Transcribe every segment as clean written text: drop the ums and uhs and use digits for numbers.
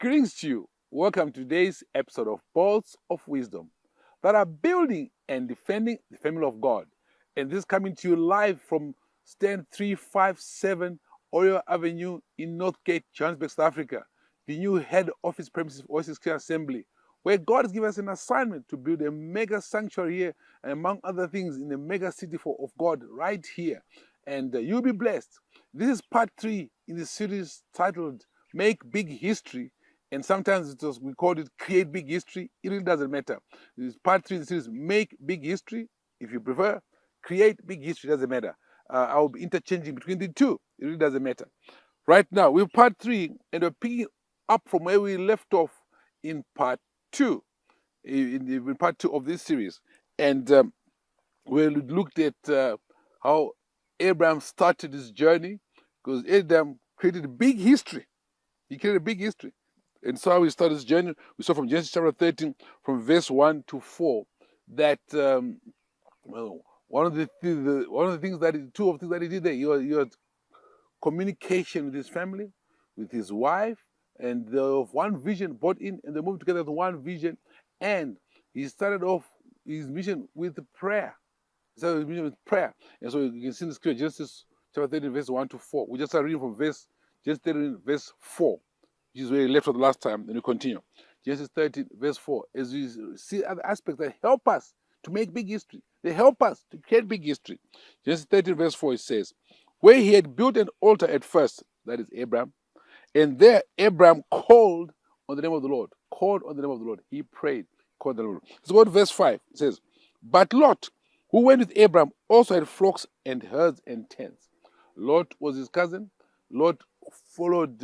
Greetings to you. Welcome to today's episode of Bolts of Wisdom that are building and defending the family of God. And this is coming to you live from Stand 357 Oriole Avenue in Northgate, Johannesburg, South Africa, the new head office premises of Oasis Christian Assembly, where God has given us an assignment to build a mega sanctuary here, and among other things, in the mega city of God right here. And you'll be blessed. This is part 3 in the series titled Make Big History. And sometimes we call it Create Big History. It really doesn't matter. This is part 3 in the series Make Big History, if you prefer. Create Big History, doesn't matter. I'll be interchanging between the two. It really doesn't matter. Right now, we're part 3, and we're picking up from where we left off in part 2, in part 2 of this series. And we looked at how Abraham started his journey, because Abraham created a big history. He created a big history. And so how we started this journey, we saw from Genesis chapter 13, from verse 1 to 4, that one of the things that he did there, he had communication with his family, with his wife, and one vision brought in, and they moved together as one vision. And he started off his mission with prayer. He started his mission with prayer. And so you can see in the scripture, Genesis chapter 13, verse 1 to 4. We just started reading from Genesis 13, verse 4. Which is where he left for the last time, then we continue. Genesis 13, verse 4, as we see other aspects that help us to make big history. They help us to create big history. Genesis 13, verse 4, it says, where he had built an altar at first, that is Abraham, and there Abraham called on the name of the Lord. Called on the name of the Lord. He prayed, called on the Lord. Let's go to verse 5. It says, but Lot, who went with Abraham, also had flocks and herds and tents. Lot was his cousin. Lot followed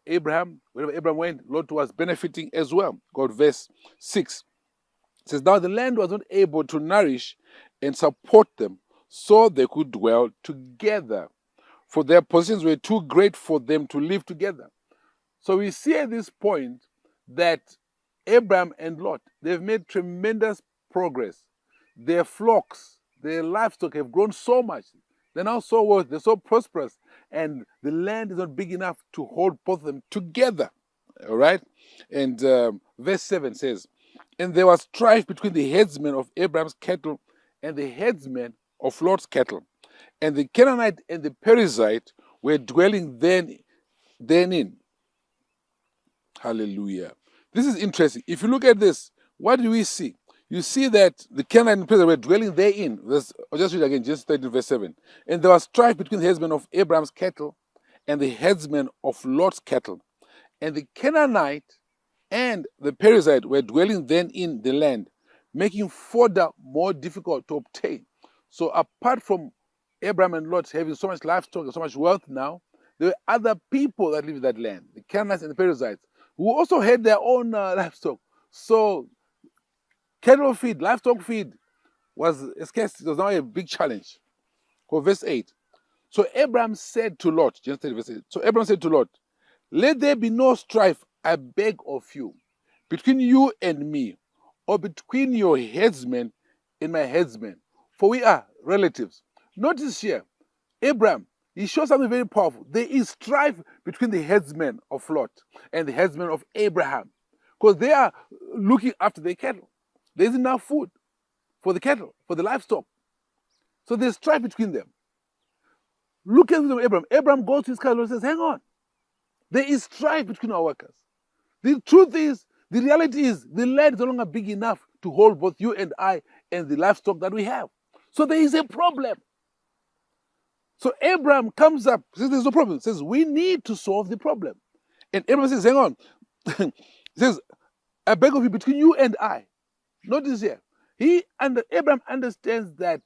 Abraham. Wherever Abraham went, Lot was benefiting as well. God, verse 6. It says, now the land was not able to nourish and support them, so they could dwell together, for their positions were too great for them to live together. So we see at this point that Abraham and Lot, they've made tremendous progress. Their flocks, their livestock have grown so much. They're now so wealthy, they're so prosperous, and the land is not big enough to hold both of them together. All right? And verse 7 says, and there was strife between the headsmen of Abraham's cattle and the headsmen of Lot's cattle. And the Canaanite and the Perizzite were dwelling therein. Hallelujah. This is interesting. If you look at this, what do we see? You see that the Canaanite and the Perizzite were dwelling therein. I'll just read again, Genesis 13, verse 7. And there was strife between the headsmen of Abraham's cattle and the headsmen of Lot's cattle. And the Canaanite and the Perizzite were dwelling then in the land, making fodder more difficult to obtain. So apart from Abraham and Lot having so much livestock and so much wealth now, there were other people that lived in that land, the Canaanites and the Perizzites, who also had their own livestock. So cattle feed, livestock feed was scarce. It was now a big challenge. For verse 8. So Abraham said to Lot, Genesis 30, verse 8. So Abraham said to Lot, let there be no strife, I beg of you, between you and me, or between your headsmen and my headsmen, for we are relatives. Notice here, Abraham, he shows something very powerful. There is strife between the headsmen of Lot and the headsmen of Abraham, because they are looking after their cattle. There isn't enough food for the cattle, for the livestock. So there's strife between them. Look at Abraham. Abraham goes to his cattle and says, hang on. There is strife between our workers. The truth is, the reality is, the land is no longer big enough to hold both you and I and the livestock that we have. So there is a problem. So Abraham comes up, says there's no problem. He says, we need to solve the problem. And Abraham says, hang on. He says, I beg of you, between you and I. Notice here, Abraham understands that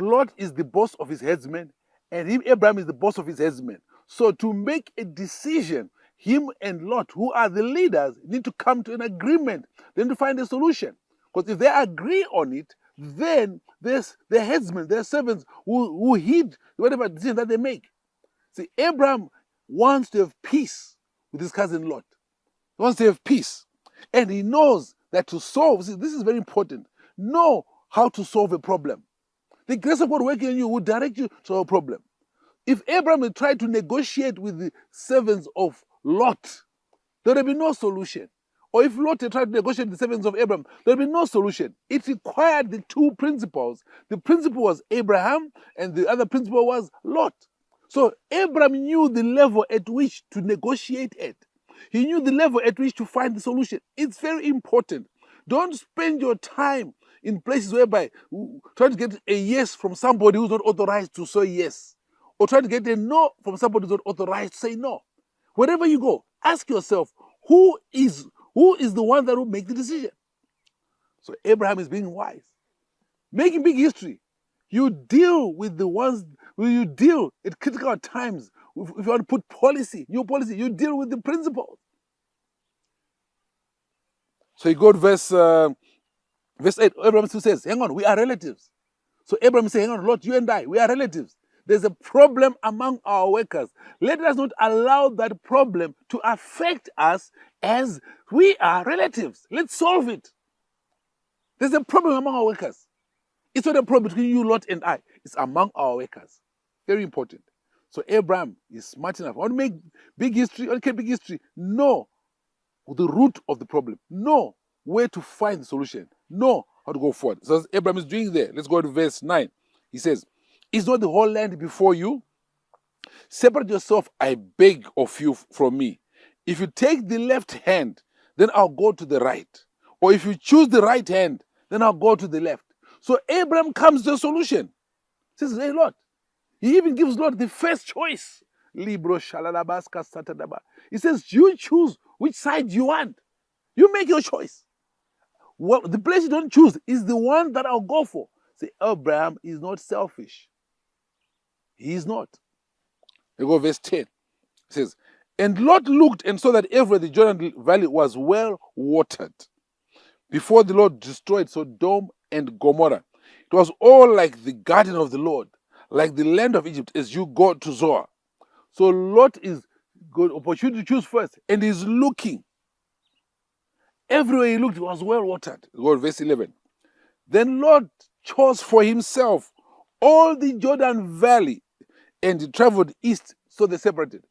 Lot is the boss of his headsmen, and Abraham is the boss of his headsmen. So to make a decision, him and Lot, who are the leaders, need to come to an agreement. They need to find a solution. Because if they agree on it, then there's their headsmen, their servants who heed whatever decision that they make. See, Abraham wants to have peace with his cousin Lot. He wants to have peace. And he knows that to solve, see, this is very important, know how to solve a problem. The grace of God working in you will direct you to solve a problem. If Abraham had tried to negotiate with the servants of Lot, there will be no solution. Or if Lot had tried to negotiate the servants of Abraham, there will be no solution. It required the two principles. The principle was Abraham, and the other principle was Lot. So Abraham knew the level at which to negotiate at. He knew the level at which to find the solution. It's very important. Don't spend your time in places whereby trying to get a yes from somebody who's not authorized to say yes, or try to get a no from somebody who's not authorized to say no. Wherever you go, ask yourself, who is the one that will make the decision? So Abraham is being wise, making big history. You deal with the ones you deal at critical times. If you want to put policy, new policy, you deal with the principles. So you go to verse 8. Abraham still says, hang on, we are relatives. So Abraham says, hang on, Lord, you and I, we are relatives. There's a problem among our workers. Let us not allow that problem to affect us, as we are relatives. Let's solve it. There's a problem among our workers. It's not a problem between you, Lot, and I. It's among our workers. Very important. So Abraham is smart enough. I want to make big history, okay, big history. Know the root of the problem. Know where to find the solution. Know how to go forward. So Abraham is doing there. Let's go to verse 9. He says, is not the whole land before you? Separate yourself, I beg of you, from me. If you take the left hand, then I'll go to the right. Or if you choose the right hand, then I'll go to the left. So Abraham comes to a solution. He says, hey, Lord. He even gives Lord the first choice. He says, you choose which side you want. You make your choice. The place you don't choose is the one that I'll go for. Say, Abraham is not selfish. He is not. You go verse 10. It says, and Lot looked and saw that everywhere the Jordan Valley was well watered, before the Lord destroyed Sodom and Gomorrah. It was all like the garden of the Lord, like the land of Egypt, as you go to Zoar. So Lot is got opportunity to choose first, and he's looking. Everywhere he looked, it was well watered. Go to verse 11. Then Lot chose for himself all the Jordan Valley, and he traveled east, so they separated.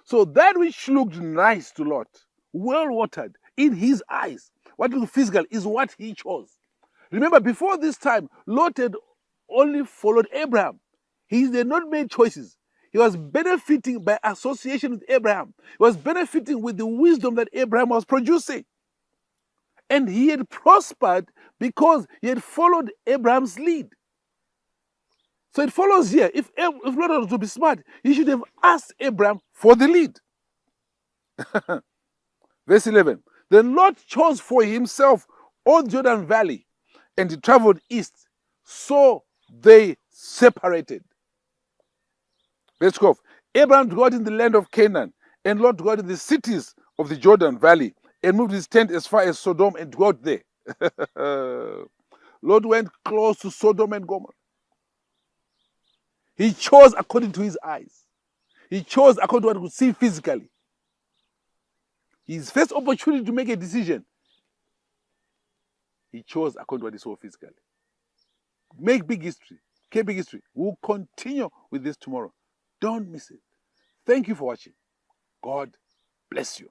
So that which looked nice to Lot, well watered in his eyes, what looked physical is what he chose. Remember, before this time, Lot had only followed Abraham. He had not made choices. He was benefiting by association with Abraham. He was benefiting with the wisdom that Abraham was producing. And he had prospered because he had followed Abraham's lead. So it follows here, if Lot was to be smart, he should have asked Abraham for the lead. Verse 11. Then Lot chose for himself all Jordan Valley, and he traveled east. So they separated. Verse 12. Abraham dwelt in the land of Canaan, and Lot dwelt in the cities of the Jordan Valley, and moved his tent as far as Sodom and dwelt there. Lot went close to Sodom and Gomorrah. He chose according to his eyes. He chose according to what he could see physically. His first opportunity to make a decision, he chose according to what he saw physically. Make big history. Keep big history. We'll continue with this tomorrow. Don't miss it. Thank you for watching. God bless you.